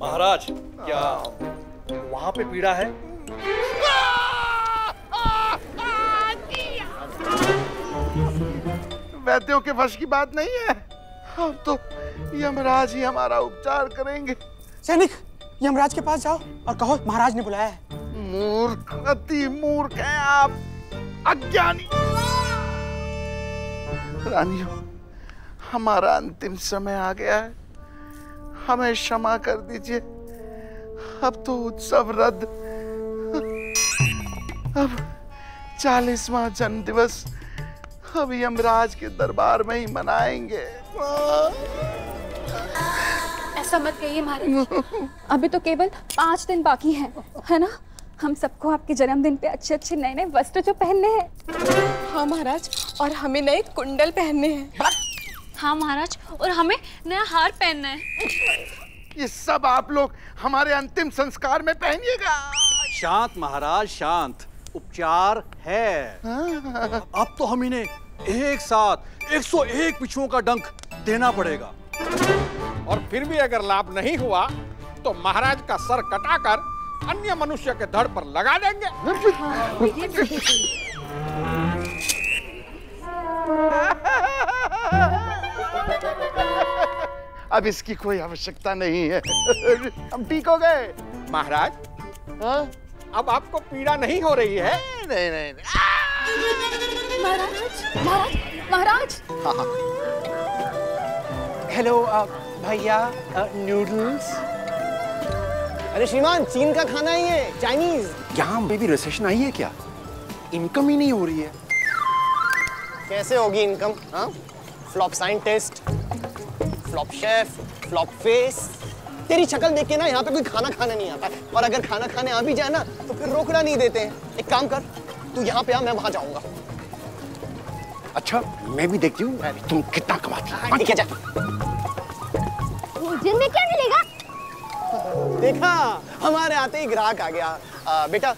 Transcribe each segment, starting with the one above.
महाराज, क्या वहां पे पीड़ा है? वैद्यों के वश की बात नहीं है। अब तो यमराज ही हमारा उपचार करेंगे। सैनिक, यमराज के पास जाओ और कहो महाराज ने बुलाया है। मूर्ख, अति मूर्ख हैं आप, अज्ञानी। रानियों, हमारा अंतिम समय आ गया है, हमें क्षमा कर दीजिए। अब तो उत्सव रद्द। अब 40वां जन्म दिवस अब यमराज के दरबार में ही मनाएंगे। ऐसा मत कहिए महाराज, अभी तो केवल 5 दिन बाकी हैं, है ना? हम सबको आपके जन्मदिन पे अच्छे अच्छे नए नए वस्त्र जो पहनने हैं। हाँ महाराज, और हमें नए कुंडल पहनने हैं। हाँ महाराज, और हमें नया हार पहनना है। ये सब आप लोग हमारे अंतिम संस्कार में पहनिएगा। शांत महाराज, शांत। उपचार है। अब तो हम इन्हें एक साथ 101 पिछुओं का डंक देना पड़ेगा। और फिर भी अगर लाभ नहीं हुआ तो महाराज का सर कटाकर अन्य मनुष्य के धड़ पर लगा देंगे। अब इसकी कोई आवश्यकता नहीं है। हम ठीक हो गए। महाराज, हाँ? अब आपको पीड़ा नहीं हो रही है? नहीं नहीं, नहीं। महाराज, महाराज, महाराज। हाँ। हेलो भैया, नूडल्स। अरे श्रीमान, चीन का खाना ही है, चाइनीज। यहाँ में भी रिसेशन आई है क्या? इनकम ही नहीं हो रही है। कैसे होगी इनकम? हाँ, flop scientist, flop chef, flop face. तेरी शक्ल देख के ना यहाँ पे कोई खाना खाने नहीं आता, और अगर खाना खाने आ भी जाए ना तो फिर रोकना नहीं देते हैं। एक काम कर, तू यहाँ पे आ, मैं वहां जाऊंगा। अच्छा, मैं भी देखती हूँ तुम कितना कमाती हो। ठीक है, जा। भोजन में क्या मिलेगा? देखा, हमारे आते ही ग्राहक आ गया। बेटा,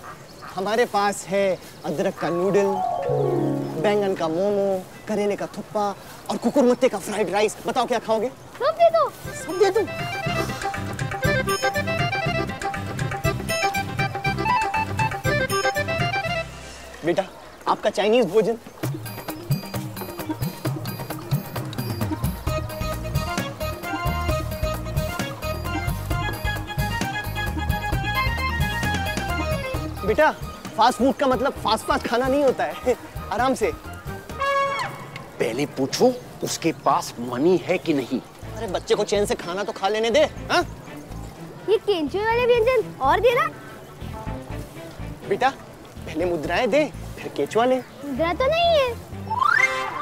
हमारे पास है अदरक का नूडल, बैंगन का मोमो, करेले का थुप्पा और कुकुरमुत्ते का फ्राइड राइस। बताओ क्या खाओगे? सब दे दो। सब दे दो। बेटा, आपका चाइनीज भोजन। बेटा, फास्ट फूड का मतलब फास्ट फास्ट खाना नहीं होता है। आराम से। पहले पूछो उसके पास मनी है कि नहीं। अरे बच्चे को चैन से खाना तो खा लेने दे। हाँ? ये केंचुए वाले व्यंजन और देना। बेटा, पहले मुद्राएं दे, फिर केचुआ ले। मुद्रा तो नहीं है।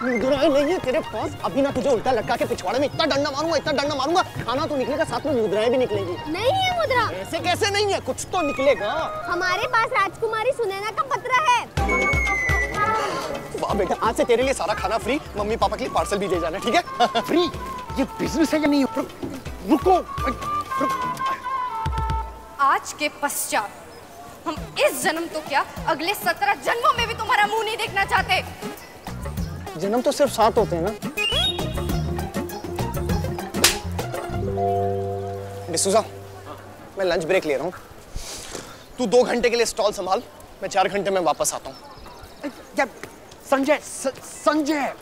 मुद्राएं नहीं है तेरे पास? अभी ना तुझे उल्टा लटका के पिछवाड़े में इतना डंडा मारूंगा, इतना डंडा मारूंगा, खाना तो निकलेगा, साथ में मुद्राएं भी निकलेंगी। नहीं है मुद्रा। ऐसे कैसे नहीं है? कुछ तो निकलेगा। हमारे पास राजकुमारी सुनैना का पत्र है। वाह बेटा, आज से तेरे लिए सारा खाना फ्री। मम्मी पापा के लिए पार्सल भी ले जाना, ठीक है? फ्री? ये बिजनेस है या नहीं? रुको। आज के पश्चात हम इस जन्म तो क्या, अगले 17 जन्मों में भी तुम्हारा मुंह नहीं देखना चाहते। जन्म तो सिर्फ 7 होते हैं ना। डिसूजा, मैं लंच ब्रेक ले रहा हूँ। तू 2 घंटे के लिए स्टॉल संभाल, मैं 4 घंटे में वापस आता हूँ। संजय, संजय।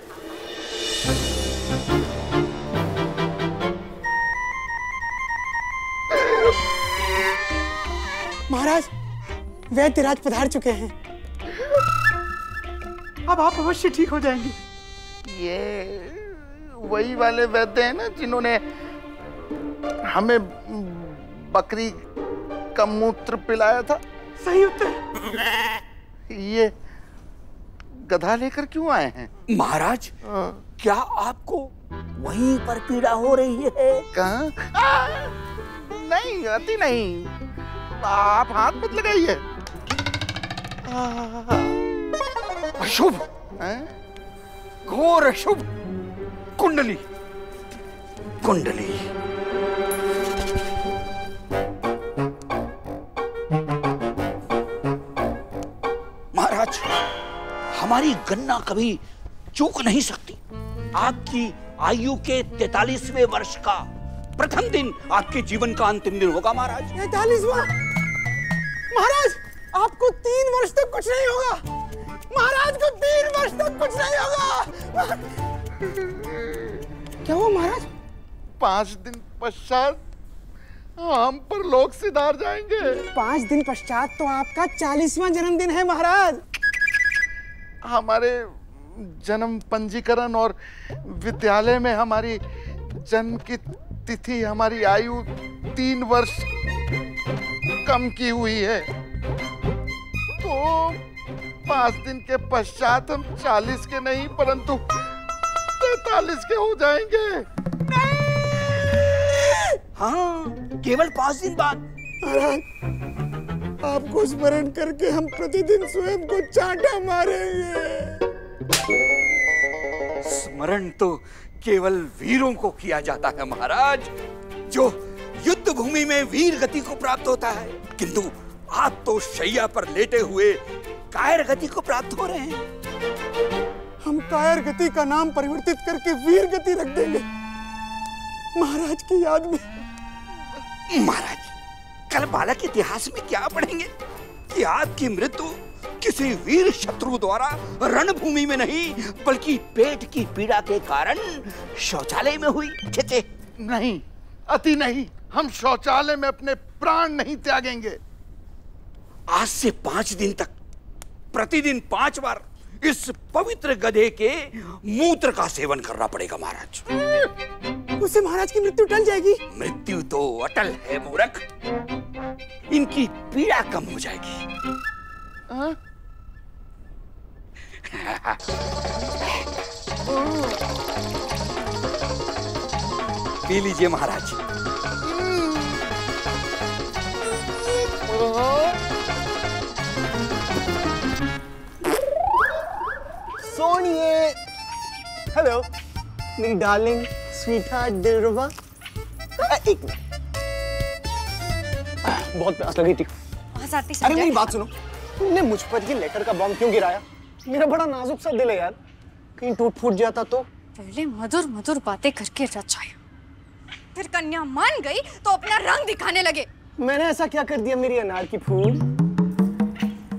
महाराज, वैद्यराज पधार चुके हैं। अब आप अवश्य ठीक हो जाएंगे। ये वही वाले वैद्य हैं ना जिन्होंने हमें बकरी का मूत्र पिलाया था? सही उत्तर। ये गधा लेकर क्यों आए हैं? महाराज, क्या आपको वहीं पर पीड़ा हो रही है? कहाँ? नहीं, अति नहीं। आप हाथ मत लगाइए। अशुभ, घोर अशुभ। कुंडली, कुंडली। महाराज, हमारी गन्ना कभी चूक नहीं सकती। आपकी आयु के 43वें वर्ष का प्रथम दिन आपके जीवन का अंतिम दिन होगा महाराज। 43वां। महाराज आपको 3 वर्ष तक कुछ नहीं होगा। महाराज को 3 वर्ष तक कुछ नहीं होगा। क्या हुआ महाराज? 5 दिन पश्चात हम पर लोग सिधार जाएंगे। 5 दिन पश्चात तो आपका 40वां जन्मदिन है महाराज। हमारे जन्म पंजीकरण और विद्यालय में हमारी जन्म की तिथि हमारी आयु 3 वर्ष कम की हुई है, तो 5 दिन के पश्चात हम 40 के नहीं परंतु 43 के हो जाएंगे। हाँ, केवल 5 दिन बाद। महाराज आपको स्मरण करके हम प्रतिदिन स्वयं को चांटा मारेंगे। स्मरण तो केवल वीरों को किया जाता है महाराज, जो युद्ध भूमि में वीर गति को प्राप्त होता है, किंतु आप तो शैया पर लेटे हुए कायर गति को प्राप्त हो रहे हैं। हम कायर गति का नाम परिवर्तित करके वीर गति रख देंगे महाराज की याद में। महाराज कल बालक इतिहास में क्या पढ़ेंगे कि आपकी मृत्यु किसी वीर शत्रु द्वारा रणभूमि में नहीं बल्कि पेट की पीड़ा के कारण शौचालय में हुई। छे नहीं, अति नहीं, हम शौचालय में अपने प्राण नहीं त्यागेंगे। आज से 5 दिन तक प्रतिदिन 5 बार इस पवित्र गधे के मूत्र का सेवन करना पड़ेगा महाराज। उससे महाराज की मृत्यु टल जाएगी। मृत्यु तो अटल है मूर्ख, इनकी पीड़ा कम हो जाएगी। पी लीजिए महाराज। सोनिए, हेलो मेरी डार्लिंग स्वीट हार्ट दिलरुबा। एक मिनट, बहुत प्यास लगी थी। अरे मेरी बात सुनो, तुमने मुझ पर ये लेटर का बॉम्ब क्यों गिराया? मेरा बड़ा नाजुक सा दिल है यार, कहीं टूट फूट जाता तो। पहले मधुर मधुर बातें करके रचाया, फिर कन्या मान गई तो अपना रंग दिखाने लगे। मैंने ऐसा क्या कर दिया मेरी अनार की फूल?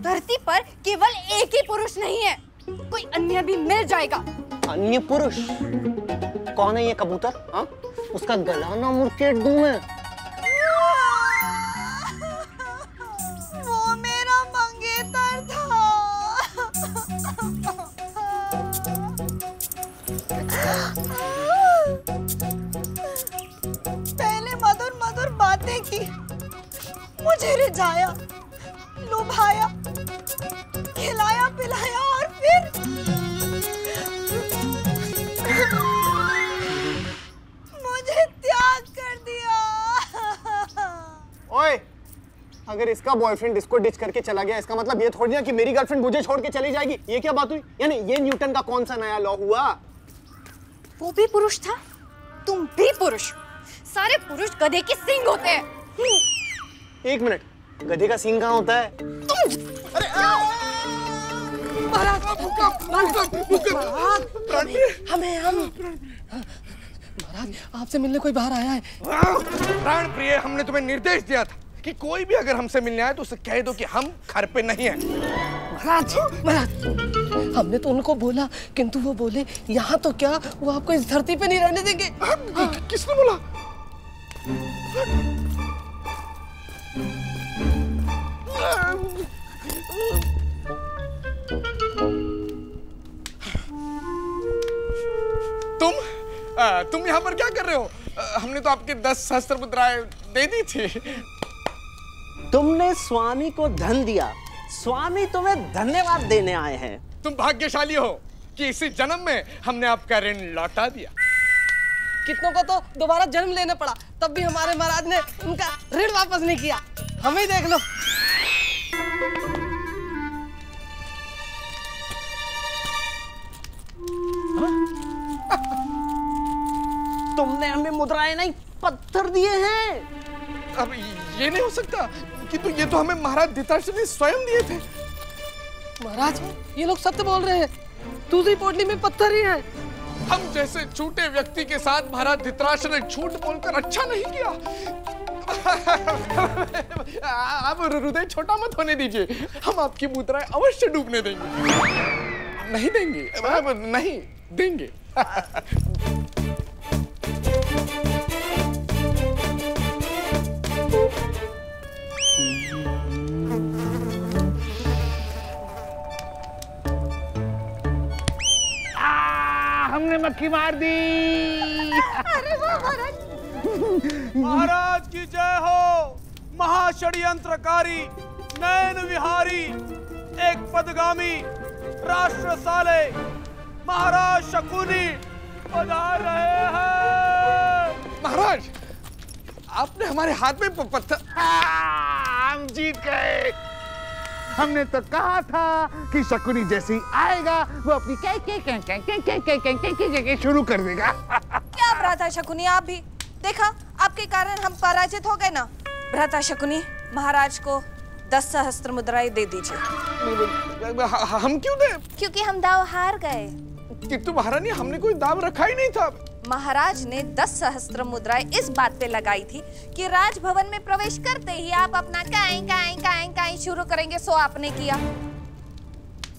धरती पर केवल एक ही पुरुष नहीं है, कोई अन्य भी मिल जाएगा। अन्य पुरुष? कौन है ये कबूतर? हाँ, उसका गला ना मुड़केट दूं मैं। वो मेरा मंगेतर था। पहले मधुर मधुर बातें की, मुझे रिझाया, लुभाया, खिलाया पिलाया और फिर मुझे त्याग कर दिया। ओए, अगर इसका बॉयफ्रेंड इसको डिच करके चला गया, इसका मतलब ये थोड़ी ना कि मेरी गर्लफ्रेंड मुझे छोड़ के चली जाएगी। ये क्या बात हुई? यानी ये न्यूटन का कौन सा नया लॉ हुआ? वो भी पुरुष था, तुम भी पुरुष। सारे पुरुष गधे की सींग होते हैं। एक मिनट, गधे का सींग कहाँ होता है? अरे महाराज, महाराज आपसे मिलने कोई बाहर आया है। प्राण प्रिय, हमने तुम्हें निर्देश दिया था कि कोई भी अगर हमसे मिलने आए तो उसे कह दो कि हम घर पे नहीं हैं। महाराज, महाराज हमने तो उनको बोला, किंतु वो बोले यहाँ तो क्या, वो आपको इस धरती पे नहीं रहने देंगे। किसने बोला? तुम यहाँ पर क्या कर रहे हो? हमने तो आपके 10 सहस्त्र मुद्राएं दे दी थी। तुमने स्वामी को धन दिया, स्वामी तुम्हें धन्यवाद देने आए हैं। तुम भाग्यशाली हो कि इसी जन्म में हमने आपका ऋण लौटा दिया। कितनों को तो दोबारा जन्म लेना पड़ा, तब भी हमारे महाराज ने उनका ऋण वापस नहीं किया। हमें देख लो। तुमने हमें मुद्राएं नहीं, पत्थर दिए हैं। अब ये नहीं हो सकता कि तो ये तो हमें महाराज धृतराष्ट्र ने स्वयं दिए थे। महाराज ये लोग सत्य बोल रहे हैं, दूसरी पोटली में पत्थर ही है। हम जैसे झूठे व्यक्ति के साथ महाराज धृतराष्ट्र ने झूठ बोलकर अच्छा नहीं किया। आप हृदय छोटा मत होने दीजिए, हम आपकी मुद्राएं अवश्य डूबने देंगे। नहीं देंगे, नहीं देंगे। हमने मक्खी मार दी। अरे वाह महाराज। महाराज की जय हो। महाषड्यंत्रकारी, नयन विहारी, एक पदगामी, राष्ट्र साले महाराज शकुनी पधार रहे हैं। महाराज, आपने हमारे हाथ में पत्थर। हम जीत गए। हमने तो कहा था कि शकुनी जैसे ही आएगा वो अपनी कै शुरू कर देगा। क्या भ्राता शकुनी, आप भी देखा, आपके कारण हम पराजित हो गए ना। भ्राता शकुनी, महाराज को 10 सहस्त्र मुद्राएं दे दीजिए। हम क्यों दें? क्योंकि हम दाव हार गए। किंतु महारानी, हमने कोई दाव रखा ही नहीं था। महाराज ने 10 सहस्त्र मुद्राएं इस बात पे लगाई थी कि राजभवन में प्रवेश करते ही आप अपना काई काई काई काई शुरू करेंगे, सो आपने किया।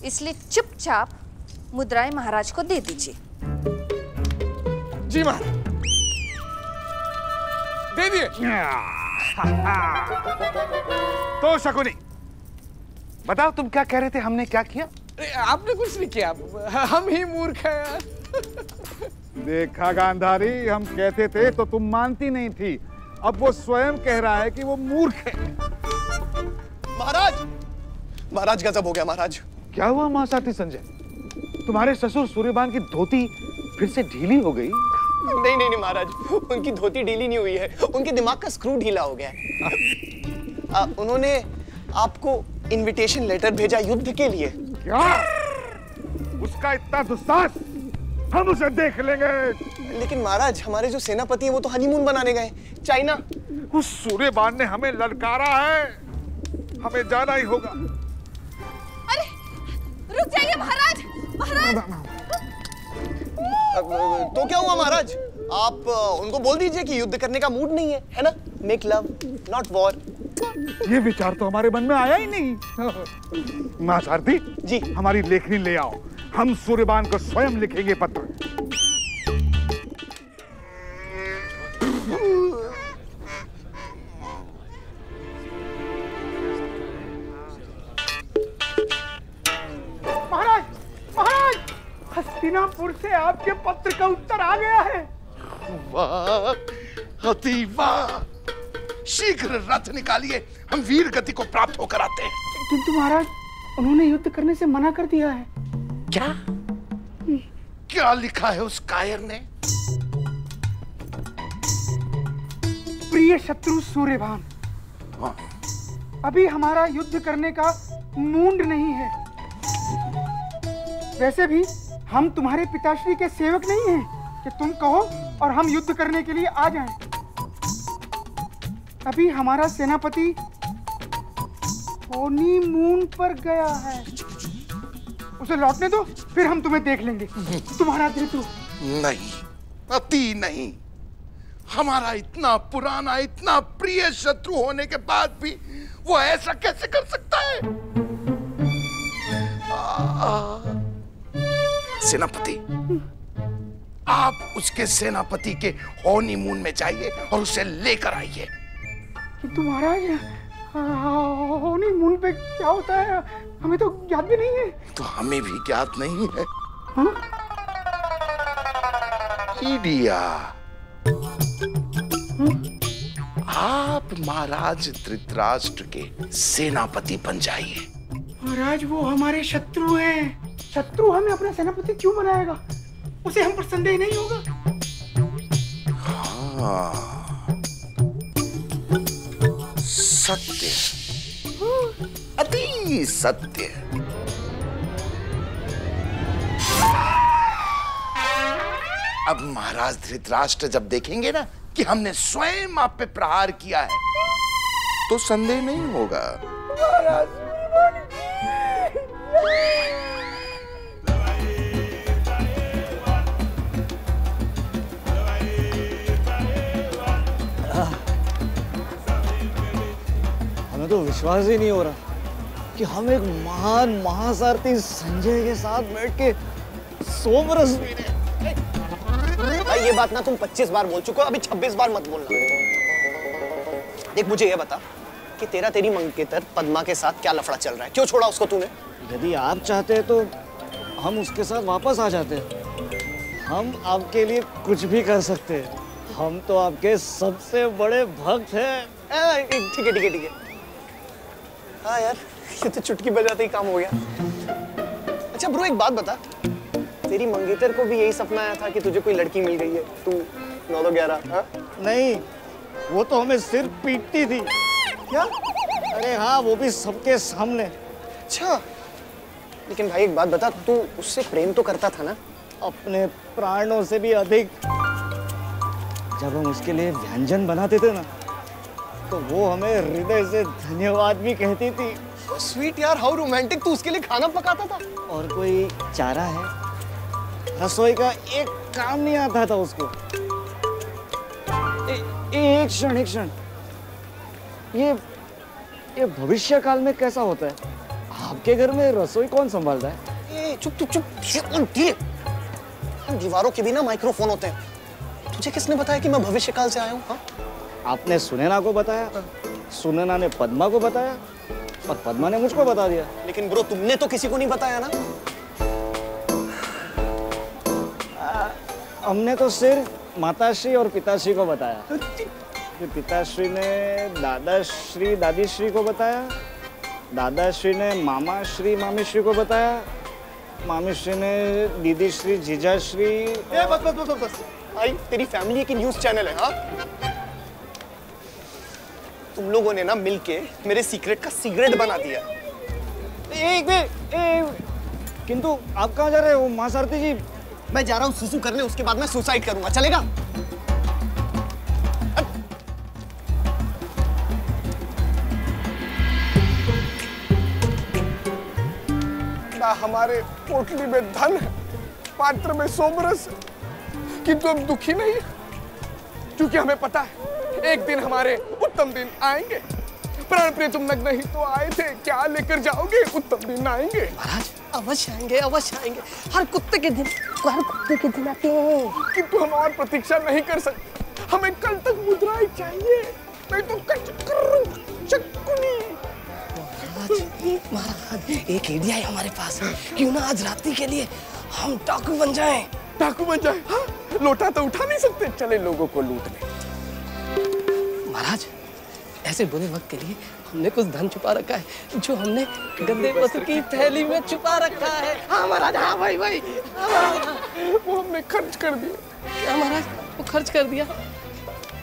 इसलिए चुपचाप मुद्राएं महाराज को दे दीजिए। जी महाराज, दे दिए। तो शकुनी, बताओ तुम क्या कह रहे थे, हमने क्या किया? आपने कुछ नहीं किया, हम ही मूर्ख हैं। देखा गांधारी, हम कहते थे तो तुम मानती नहीं थी। अब वो स्वयं कह रहा है कि वो मूर्ख है। महाराज, महाराज गजब हो गया महाराज। क्या हुआ महासाथी संजय? तुम्हारे ससुर सूर्यबान की धोती फिर से ढीली हो गई? नहीं नहीं नहीं महाराज, उनकी धोती ढीली नहीं हुई है, उनके दिमाग का स्क्रू ढीला हो गया है। उन्होंने आपको इनविटेशन लेटर भेजा युद्ध के लिए। क्या? उसका इतना दुस्साहस? हम उसे देख लेंगे। लेकिन महाराज, हमारे जो सेनापति हैं वो तो हनीमून बनाने गए चाइना। उस सूर्यबान ने हमें ललकारा है, हमें जाना ही होगा। अरे रुक जाइए महाराज। महाराज तो क्या हुआ महाराज? आप उनको बोल दीजिए कि युद्ध करने का मूड नहीं है ना? Make love not war. ये विचार तो हमारे मन में आया ही नहीं। महासारथी जी, हमारी लेखनी ले आओ, हम सूर्यबान को स्वयं लिखेंगे पत्र। महाराज, महाराज, हस्तिनापुर से आपके पत्र का उत्तर आ गया है। वाह, अति वाह। शीघ्र रथ निकालिए, हम वीर गति को प्राप्त होकर आते हैं। किंतु महाराज, उन्होंने युद्ध करने से मना कर दिया है। क्या? क्या लिखा है उस कायर ने? प्रिय शत्रु सूर्यभान, अभी हमारा युद्ध करने का मूड नहीं है। वैसे भी हम तुम्हारे पिताश्री के सेवक नहीं हैं कि तुम कहो और हम युद्ध करने के लिए आ जाएं। अभी हमारा सेनापति हनीमून पर गया है, उसे लौटने दो, फिर हम तुम्हें देख लेंगे। तुम्हारा धृतु नहीं, अति नहीं। हमारा इतना पुराना, इतना प्रिय शत्रु होने के बाद भी वो ऐसा कैसे कर सकता है? सेनापति, आप उसके सेनापति के हनीमून में जाइए और उसे लेकर आइए। किंतु महाराज, हनीमून पे क्या होता है हमें तो ज्ञात भी नहीं है। तो हमें भी ज्ञात नहीं है। हाँ? ईडिया, आप महाराज धृतराष्ट्र के सेनापति बन जाइए। महाराज, वो हमारे शत्रु हैं। शत्रु हमें अपना सेनापति क्यों बनाएगा? उसे हम पर संदेह नहीं होगा। हाँ, सत्य, अति सत्य। अब महाराज धृतराष्ट्र जब देखेंगे ना कि हमने स्वयं आप पे प्रहार किया है, तो संदेह नहीं होगा। महाराज, तो विश्वास ही नहीं हो रहा कि हम एक महान महासारथी संजय के साथ बैठ के 100 बरस भी भाई ये बात ना तुम 25 बार बोल चुके हो, अभी 26 बार मत बोलना। देख मुझे ये बता कि तेरी मंगेतर पद्मा के साथ क्या लफड़ा चल रहा है, क्यों छोड़ा उसको तूने? यदि आप चाहते हैं तो हम उसके साथ वापस आ जाते हैं। हम आपके लिए कुछ भी कर सकते हैं। हम तो आपके सबसे बड़े भक्त हैं। ठीक है। हाँ यार, ये तो चुटकी बजाते ही काम हो गया। अच्छा ब्रो, एक बात बता, तेरी मंगेतर को भी यही सपना आया था कि तुझे कोई लड़की मिल गई है, तू 9-11? हाँ? नहीं, वो तो हमें सिर्फ पीटती थी। क्या? अरे हाँ, वो भी सबके सामने। अच्छा, लेकिन भाई एक बात बता, तू उससे प्रेम तो करता था ना? अपने प्राणों से भी अधिक। जब हम उसके लिए व्यंजन बनाते थे ना, तो वो हमें हृदय से धन्यवाद भी कहती थी। स्वीट यार, हाउ रोमांटिक। तू उसके लिए खाना पकाता था? और कोई चारा है? रसोई का एक काम नहीं आता था उसको। एक क्षण, ये भविष्य काल में कैसा होता है? आपके घर में रसोई कौन संभालता है? चुप। दीवारों के भी ना माइक्रोफोन होते हैं। तुझे किसने बताया कि मैं भविष्य काल से आया हूँ? हाँ? आपने सुनैना को बताया, सुनैना ने पद्मा को बताया और पद्मा ने मुझको बता दिया। लेकिन ब्रो, तुमने तो किसी को नहीं बताया ना? हमने तो सिर्फ माताश्री और पिताश्री को बताया। पिताश्री ने दादाश्री दादीश्री को बताया, दादाश्री ने मामाश्री मामीश्री को बताया, मामीश्री ने दीदीश्री जीजाश्री। बस भाई, तेरी फैमिली की न्यूज़ चैनल है। हाँ, तुम लोगों ने ना मिलके मेरे सीक्रेट का सिगरेट बना दिया। किंतु आप कहाँ जा रहे हो महासारथी जी? मैं जा रहा हूँ सुसु करने, उसके बाद मैं सुसाइड करूंगा। चलेगा? ना हमारे पोटली में धन है, पात्र में 100 बरस, किंतु हम दुखी नहीं, क्योंकि हमें पता है एक दिन हमारे उत्तम दिन आएंगे। प्राण प्रिय, तुम नग्न ही तो आए थे, क्या लेकर जाओगे? उत्तम दिन आएंगे। महाराज अवश्य आएंगे। हर कुत्ते के दिन आते हैं। किंतु हम और प्रतीक्षा नहीं कर सकते। हमें कल तक मुद्राएं चाहिए, नहीं तो चक्कुनी। महाराज एक आइडिया है हमारे पास। क्यों ना आज रात्रि के लिए हम डाकू बन जाएं? हाँ, लोटा तो उठा नहीं सकते, चले लोगों को लूट ले। महाराज ऐसे बुरे वक्त के लिए हमने कुछ धन छुपा रखा है, जो हमने गंदे वस्त्र की थैली में छुपा रखा है। हाँ महाराज, हाँ भाई। वो हमने खर्च कर दिया। क्या महाराज? वो खर्च कर दिया?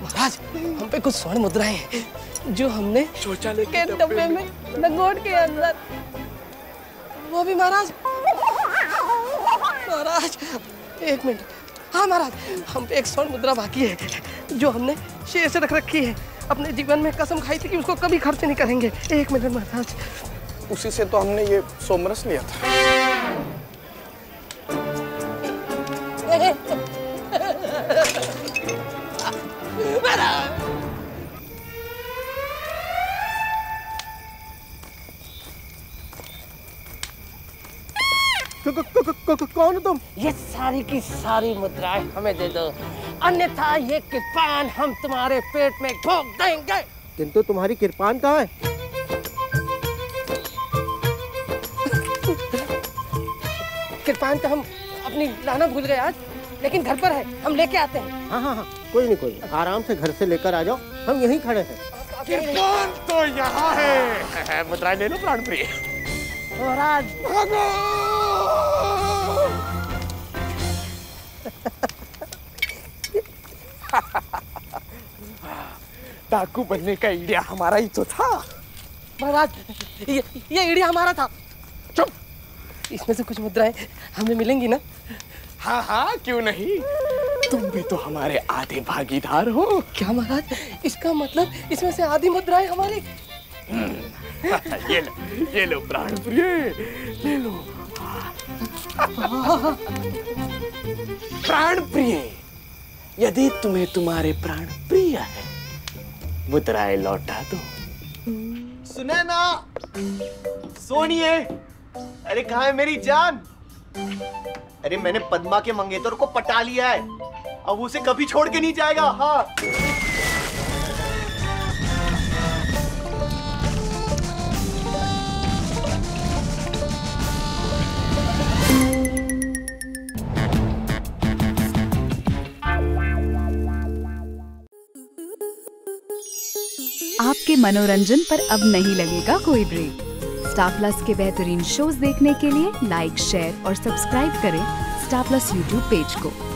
महाराज हम पे कुछ स्वर्ण मुद्राएं हैं, जो हमने शौचालय के डब्बे में लंगोट के अंदर। वो भी महाराज एक मिनट। हाँ महाराज, हम पे एक स्वर्ण मुद्रा बाकी है, जो हमने शेर से रख रखी है। अपने जीवन में कसम खाई थी कि उसको कभी खर्च नहीं करेंगे। एक मिनट महाराज। उसी से तो हमने ये सोमरस लिया था। कौन तुम? ये सारी की सारी मुद्राएं हमें दे दो, अन्यथा ये कृपान हम तुम्हारे पेट में ठोक देंगे। किंतु तुम्हारी कृपान कहाँ है? कृपान तो हम अपनी लाना भूल गए आज, लेकिन घर पर है, हम लेके आते हैं। हाँ, कोई नहीं, आराम से घर से लेकर आ जाओ, हम यहीं खड़े हैं। कृपान तो यहाँ है। मुद्राएं ले लो प्राण प्रिय। महाराज डाकू बनने का आइडिया हमारा ही तो था। महाराज ये आइडिया हमारा था। चुप। इसमें से कुछ मुद्राएं हमें मिलेंगी ना? हाँ, क्यों नहीं। तुम भी तो हमारे आधे भागीदार हो। क्या महाराज? इसका मतलब इसमें से आधी मुद्राएं हमारी। ये लो प्राण प्रिय, ले लो। प्राण प्रिय, यदि तुम्हें तुम्हारे प्राण प्रिय है, मुद्राएं लौटा दो। सुने ना सोनिए, अरे कहाँ है मेरी जान? अरे मैंने पद्मा के मंगेतर को पटा लिया है, अब उसे कभी छोड़ के नहीं जाएगा। हाँ आपके मनोरंजन पर अब नहीं लगेगा कोई ब्रेक। स्टार प्लस के बेहतरीन शोज देखने के लिए लाइक, शेयर और सब्सक्राइब करें स्टार प्लस यूट्यूब पेज को।